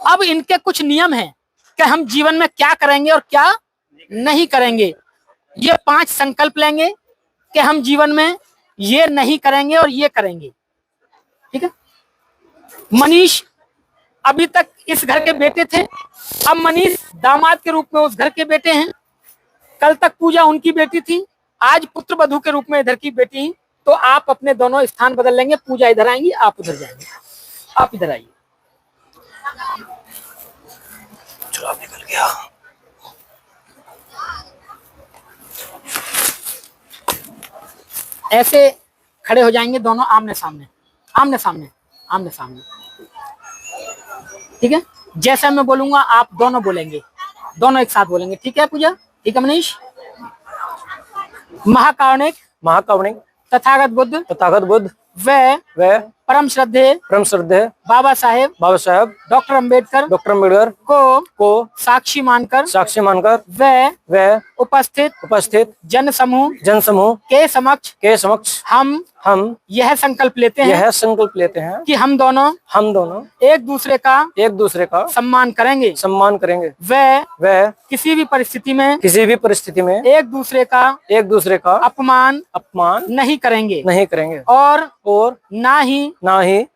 अब इनके कुछ नियम हैं कि हम जीवन में क्या करेंगे और क्या नहीं करेंगे। ये 5 संकल्प लेंगे कि हम जीवन में ये नहीं करेंगे और ये करेंगे। ठीक है। मनीष अभी तक इस घर के बेटे थे, अब मनीष दामाद के रूप में उस घर के बेटे हैं। कल तक पूजा उनकी बेटी थी, आज पुत्र वधू के रूप में इधर की बेटी। तो आप अपने दोनों स्थान बदल लेंगे, पूजा इधर आएंगी, आप उधर जाएंगे। आप इधर आइए। चुनाव निकल गया। ऐसे खड़े हो जाएंगे दोनों आमने सामने। ठीक है। जैसा मैं बोलूंगा आप दोनों बोलेंगे, दोनों एक साथ बोलेंगे। ठीक है पूजा? ठीक है मनीष? महाकारुणिक तथागत बुद्ध व परम श्रद्धेय बाबा साहेब डॉक्टर अंबेडकर को साक्षी मानकर व उपस्थित जन समूह के समक्ष हम यह संकल्प लेते हैं कि हम दोनों एक दूसरे का सम्मान करेंगे व किसी भी परिस्थिति में एक दूसरे का अपमान नहीं करेंगे और और ना ही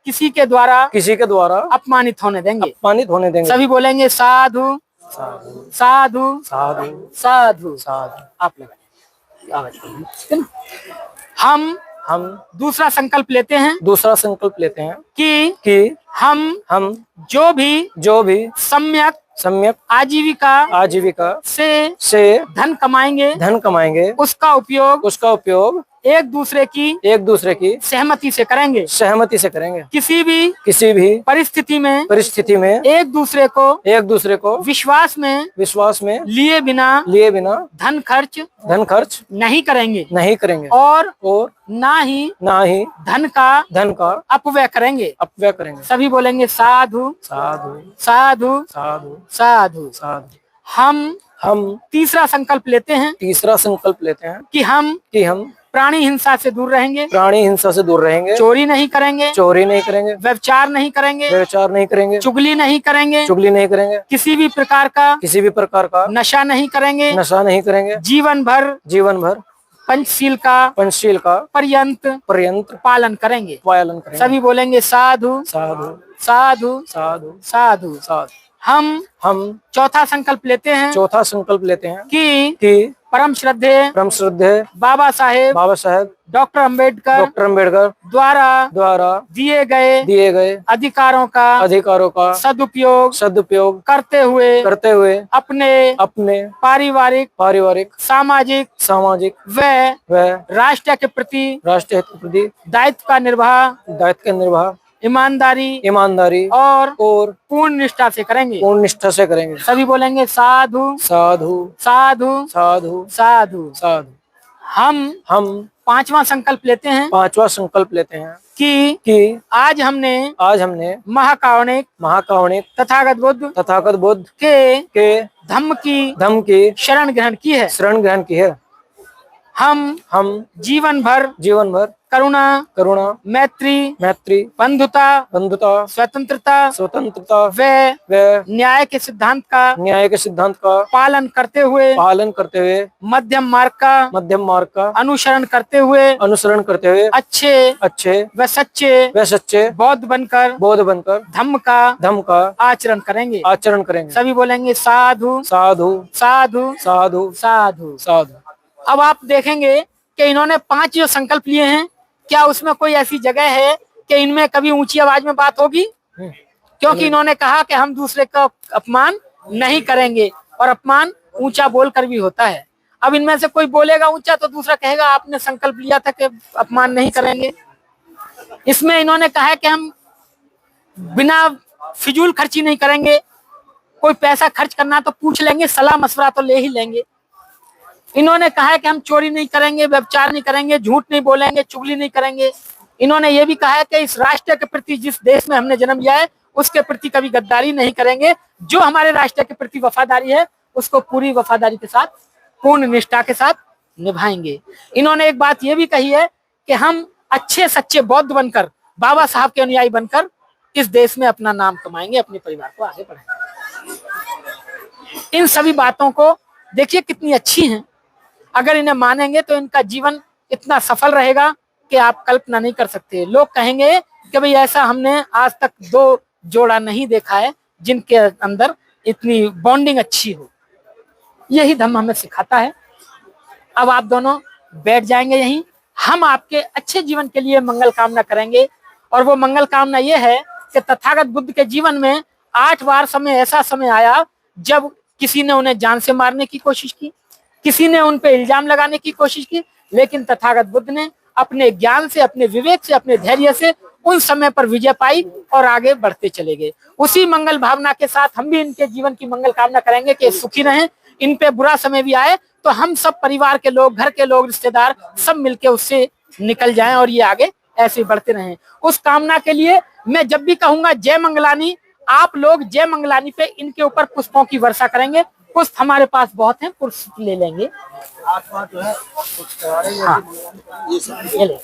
किसी के द्वारा अपमानित होने देंगे। अपमानित होने देंगे। सभी बोलेंगे साधु साधु साधु साधु साधु। साधु। आप लगाइए आवाज करिए, ठीक है ना? हम दूसरा संकल्प लेते हैं कि हम जो भी सम्यक आजीविका से धन कमाएंगे उसका उपयोग एक दूसरे की सहमति से करेंगे। किसी भी परिस्थिति में एक दूसरे को विश्वास में लिए बिना धन खर्च नहीं करेंगे और ना ही धन का अपव्यय करेंगे। सभी बोलेंगे साधु साधु साधु साधु साधु। साधु। हम तीसरा संकल्प लेते हैं कि हम प्राणी हिंसा से दूर रहेंगे, चोरी नहीं करेंगे, व्यभिचार नहीं करेंगे, चुगली नहीं करेंगे, किसी भी प्रकार का नशा नहीं करेंगे, जीवन भर पंचशील का पर्यंत पालन करेंगे। सभी बोलेंगे साधु साधु साधु साधु साधु। साधु। हम चौथा संकल्प लेते हैं कि परम श्रद्धेय बाबा साहेब डॉक्टर अंबेडकर द्वारा दिए गए अधिकारों का सदुपयोग करते हुए अपने पारिवारिक सामाजिक व राष्ट्र के प्रति दायित्व का निर्वाह ईमानदारी और पूर्ण निष्ठा से करेंगे। सभी बोलेंगे साधु साधु साधु साधु साधु। साधु। हम पांचवा संकल्प लेते हैं कि आज हमने महाकारुणिक तथागत बुद्ध के धम्म की शरण ग्रहण की है। हम जीवन भर करुणा मैत्री बंधुता स्वतंत्रता व न्याय के सिद्धांत का पालन करते हुए मध्यम मार्ग का अनुसरण करते हुए अच्छे व सच्चे बौद्ध बनकर धम्म का आचरण करेंगे। सभी बोलेंगे साधु साधु साधु साधु साधु साधु। अब आप देखेंगे कि इन्होंने 5 जो संकल्प लिए हैं, क्या उसमें कोई ऐसी जगह है कि इनमें कभी ऊंची आवाज में बात होगी? क्योंकि इन्होंने कहा कि हम दूसरे का अपमान नहीं करेंगे और अपमान ऊंचा बोलकर भी होता है। अब इनमें से कोई बोलेगा ऊंचा तो दूसरा कहेगा आपने संकल्प लिया था कि अपमान नहीं करेंगे। इसमें इन्होंने कहा है कि हम बिना फिजूल खर्ची नहीं करेंगे, कोई पैसा खर्च करना तो पूछ लेंगे, सलाह मशवरा तो ले ही लेंगे। इन्होंने कहा है कि हम चोरी नहीं करेंगे, व्यभिचार नहीं करेंगे, झूठ नहीं बोलेंगे, चुगली नहीं करेंगे। इन्होंने ये भी कहा है कि इस राष्ट्र के प्रति जिस देश में हमने जन्म लिया है उसके प्रति कभी गद्दारी नहीं करेंगे। जो हमारे राष्ट्र के प्रति वफादारी है उसको पूरी वफादारी के साथ पूर्ण निष्ठा के साथ निभाएंगे। इन्होंने एक बात ये भी कही है कि हम अच्छे सच्चे बौद्ध बनकर, बाबा साहब के अनुयायी बनकर इस देश में अपना नाम कमाएंगे, अपने परिवार को आगे बढ़ाएंगे। इन सभी बातों को देखिए कितनी अच्छी हैं। अगर इन्हें मानेंगे तो इनका जीवन इतना सफल रहेगा कि आप कल्पना नहीं कर सकते। लोग कहेंगे कि भाई ऐसा हमने आज तक 2 जोड़ा नहीं देखा है जिनके अंदर इतनी बॉन्डिंग अच्छी हो। यही धम्म हमें सिखाता है। अब आप दोनों बैठ जाएंगे यहीं, हम आपके अच्छे जीवन के लिए मंगल कामना करेंगे। और वो मंगल कामना ये है कि तथागत बुद्ध के जीवन में 8 बार ऐसा समय आया जब किसी ने उन्हें जान से मारने की कोशिश की, किसी ने उन पे इल्जाम लगाने की कोशिश की, लेकिन तथागत बुद्ध ने अपने ज्ञान से, अपने विवेक से, अपने धैर्य से उन समय पर विजय पाई और आगे बढ़ते चले गए। उसी मंगल भावना के साथ हम भी इनके जीवन की मंगल कामना करेंगे कि सुखी रहें। इन पे बुरा समय भी आए तो हम सब परिवार के लोग, घर के लोग, रिश्तेदार सब मिलके उससे निकल जाएं और ये आगे ऐसे बढ़ते रहें। उस कामना के लिए मैं जब भी कहूंगा जय मंगलानी, आप लोग जय मंगलानी पे इनके ऊपर पुष्पों की वर्षा करेंगे। पुष्प हमारे पास बहुत हैं, पुष्प ले लेंगे। हाँ, ये ले।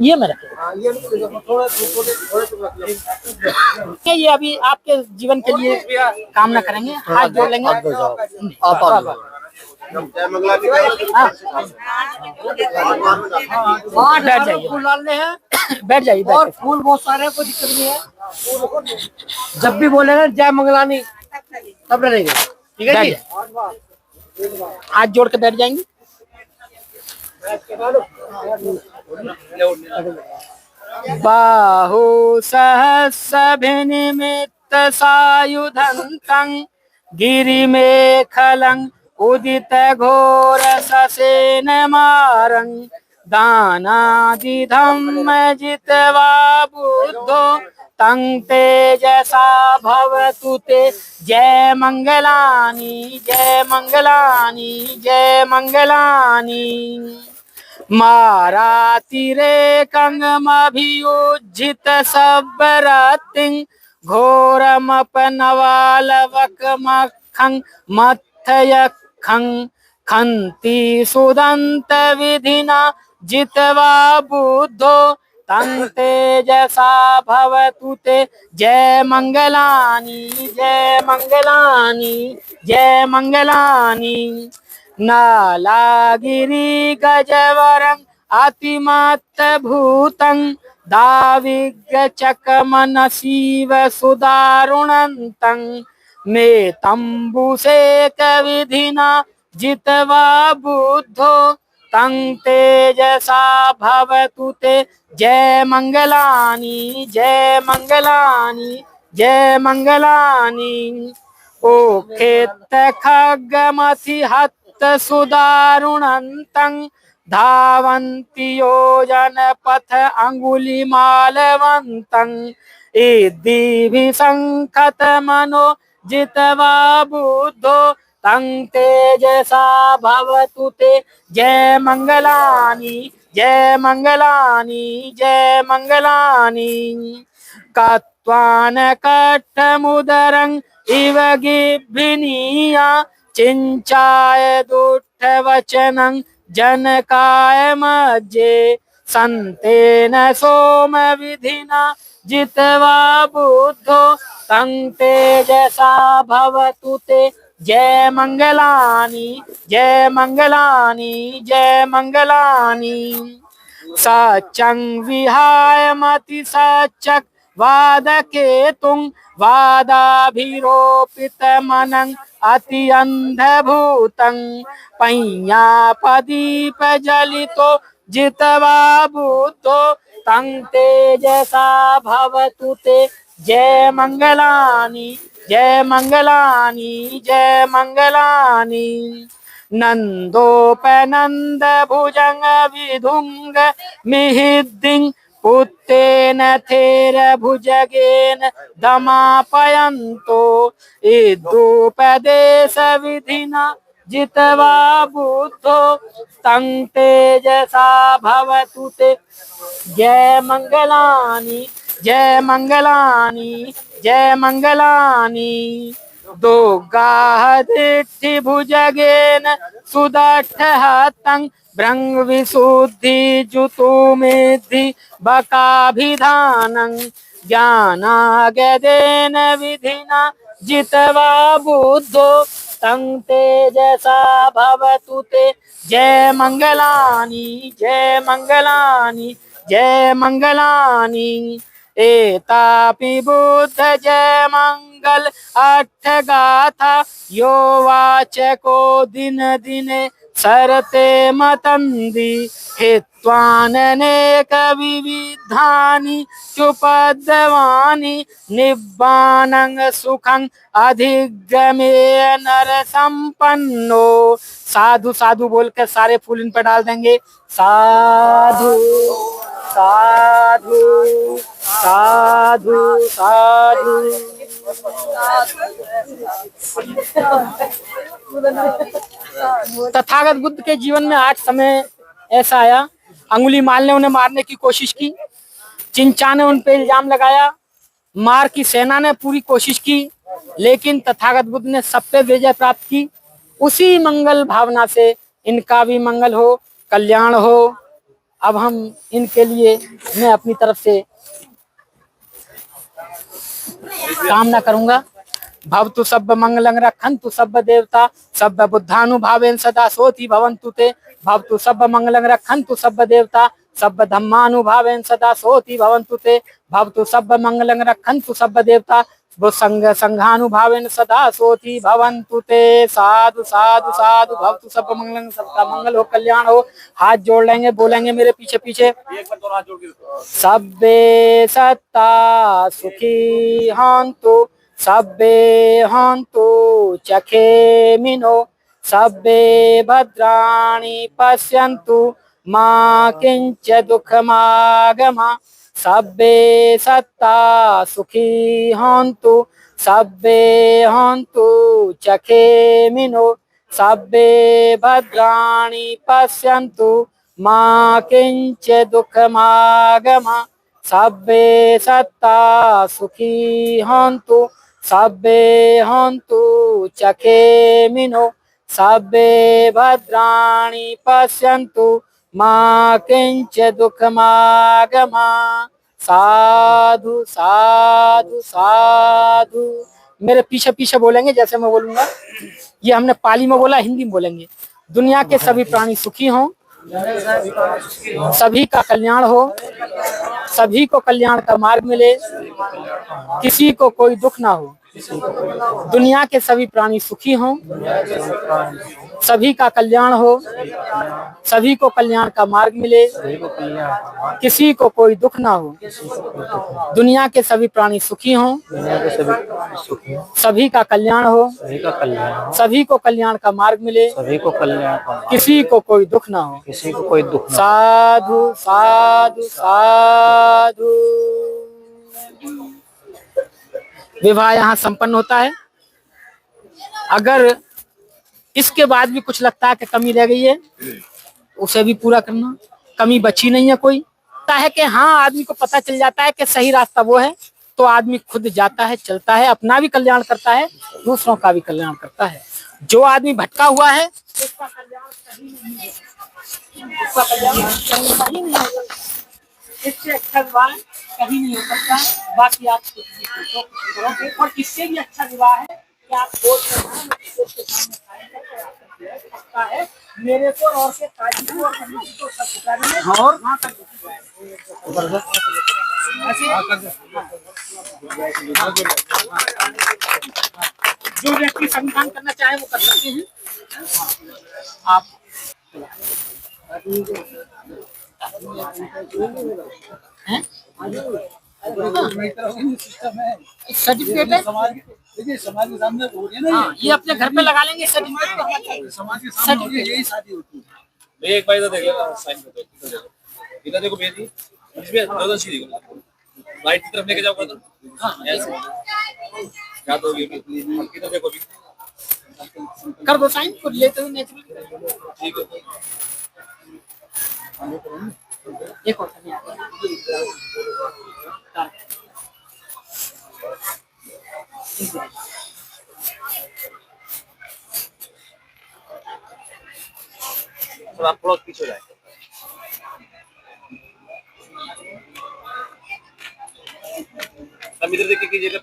ये मैं रखे। ये अभी आपके जीवन के लिए कामना करेंगे, हाथ जोड़ लेंगे। हाँ बैठ जाइए। फूल डालने हैं बैठ जाइए, और बैठ फूल बहुत सारे हैं, कोई दिक्कत नहीं है। जब भी बोलेगा जय मंगलानी तब रहेगा, ठीक है जी। हाथ जोड़ के बैठ जाएंगे। बाहु सहस्रभिनिमित्त सायुधन्तं गिरिमेखलं उदित घोर ससेन मारं दानादिधम्म जित्वा बुद्धो तं तेजसा भवतु ते जय मंगलानि जय मंगलानि जय मंगलानि। मारातिरेकमभियुज्झित सब्बरतिं घोरमपनवालवकमखं मत्थयखं खन्ति सुदन्त विधिना जित्वा बुद्धो तं तेजसा भवतु ते जय मंगलानि जय मंगलानि जय मंगलानि। नालागिरि गजवरं अतिमत्त भूतं दाविगचकमनसीव सुदारुणन्तं मे तम्बुसेक विधिना जित्वा बुद्धो तं तेजसा भवतु ते जय मंगलानि जय मंगलानि जय मंगलानि। ओ खेत खड्गमथि हत सुदारुणन्तं धावन्ति योजन पथ अंगुलिमालवन्तं इद्दिभिसंखत मनो जित्वा बुद्धो तं तेजसा भवतु ते जय मंगलानि जय मंगलानि जय मंगलानि। कत्वान कट्टमुदरं इव गिभिनीया चिंचाय दुष्टवचनं जनकाय मज्जे संतेन सोम विधिना जित्वा बुद्धो तं तेजसा भवतु ते जय मंगलानि जय मंगलानि जय मंगलानि। सचं विहाय मति सचक वादकेतुं वादाभिरोपित मनं अति अंधभूतं पय्यापदीप जलितो जित्वा बुद्धो तं तेजसा भवतु ते जय मंगलानि जय मंगलानि जय मंगलानि। नंदोपनंद भुजंग विधुंग मिहिद्दिं पुत्तेन थेर भुजगेन दमापयन्तो इदुपदेश विधिना जित्वा बुद्धो तं तेजसा भवतु ते जय मंगलानि जय मंगलानि जय मंगलानि। दोग्गाहदिष्टि भुजगेन सुदष्टहतं ब्रह्म विशुद्धि जुतु मेद्धि बकाभिधानं ज्ञानागदेन विधिना जित्वा बुद्धो तं तेजसा भवतु ते जय मंगलानि जय मंगलानि जय मंगलानि। एतापि बुद्ध जय मंगल अट्ठ गाथा यो वाचको दिन दिने सरते मतंदी हित्वाननेक विविधानि चुपद्वानि निब्बानं सुखं अधिगमे नर संपन्नो। साधु साधु बोल कर सारे फूल इन पर डाल देंगे। साधु साधु साधु साधु। तथागत बुद्ध के जीवन में आज समय ऐसा आया, अंगुली माल ने उन्हें मारने की कोशिश की, चिंचा ने उन पे इल्जाम लगाया, मार की सेना ने पूरी कोशिश की, लेकिन तथागत बुद्ध ने सब पे विजय प्राप्त की। उसी मंगल भावना से इनका भी मंगल हो, कल्याण हो। अब हम इनके लिए मैं अपनी तरफ से कामना करूंगा। भवतु सब मंगलं रक्षन्तु सब देवता सब बुद्धानुभावेन सदा सोति भवन्तु ते। भवतु सब मंगलं रक्षन्तु सब देवता सब धम्मानुभावेन सदा सोति भवन्तु ते। भवतु सब मंगलं रक्षन्तु सब देवता वो संघानुभावेन सदा सोति भवन्तु ते। साधु साधु साधु। भवतु सब मंगलं, सबका मंगल हो, कल्याण हो। हाथ जोड़ लेंगे, बोलेंगे मेरे पीछे पीछे। एक बार दोनों हाथ जोड़ के रखो। सब्बे सत्ता सुखी हन्तु सब्बे हन्तु चखेमिनो सब्बे भद्राणि पश्यन्तु मा किंच दुःखमागम। सब्बे सत्ता सुखी हन्तु सब्बे हन्तु चखेमिनो सब्बे भद्राणि पश्यन्तु मा किंच दुःखमागम। सब्बे सत्ता सुखी हन्तु सब्बे हन्तु चखेमिनो सब्बे भद्राणि पश्यन्तु मा किंच दुःखमागम। साधु साधु साधु। मेरे पीछे पीछे बोलेंगे जैसे मैं बोलूंगा। ये हमने पाली में बोला, हिंदी में बोलेंगे। दुनिया के सभी प्राणी सुखी हों, सभी का कल्याण हो, सभी को कल्याण का मार्ग मिले, किसी को कोई दुख ना हो। दुनिया के सभी प्राणी सुखी हों, सभी का कल्याण हो, सभी को कल्याण का मार्ग मिले, किसी को कोई दुख ना हो। दुनिया के सभी प्राणी सुखी हों, सभी का कल्याण हो, सभी को कल्याण का मार्ग मिले, किसी को कोई दुख ना हो। साधु साधु साधु। विवाह यहाँ संपन्न होता है। अगर इसके बाद भी कुछ लगता है कि कमी रह गई है, उसे भी पूरा करना। कमी बची नहीं है कोई। लगता है कि हाँ, आदमी को पता चल जाता है कि सही रास्ता वो है, तो आदमी खुद जाता है, चलता है, अपना भी कल्याण करता है, दूसरों का भी कल्याण करता है। जो आदमी भटका हुआ है उसका कल्याण कहीं नहीं है, उसका कल्याण कहीं नहीं हो सकता। इससे अच्छा विवाह कहीं नहीं हो सकता। बाकी आप करोगे, और इससे भी अच्छा विवाह है कि आप सकता है मेरे को और के काजी को और सब और वहाँ कर जो व्यक्ति संविधान करना चाहे वो कर सकते हैं। आप सर्टिफिकेट है, समाज के सामने हो रही है ना। हाँ, ये अपने घर पे लगा लेंगे सर्टिफिकेट। समाज के सामने यही शादी होती है। एक बार इधर देख लेना, साइन कर दो। इधर देखो भेजी, इसमें दो सीधी को राइट की तरफ लेके जाओ कर दो। हाँ, ऐसे क्या दोगे? इधर देखो भी कर दो साइन, खुद लेते हुए नेचुरल। ठीक है। एक और तो आप थोड़ा पीछे जाए। अब इधर देख के कीजिएगा।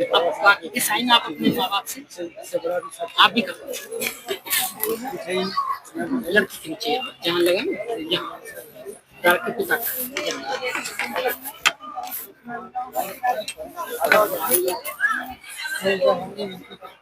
अब बाकी के साइन आप अपने माँ बाप से आप भी करो। लड़की के नीचे जहाँ लगा ना, यहाँ डाल के पिता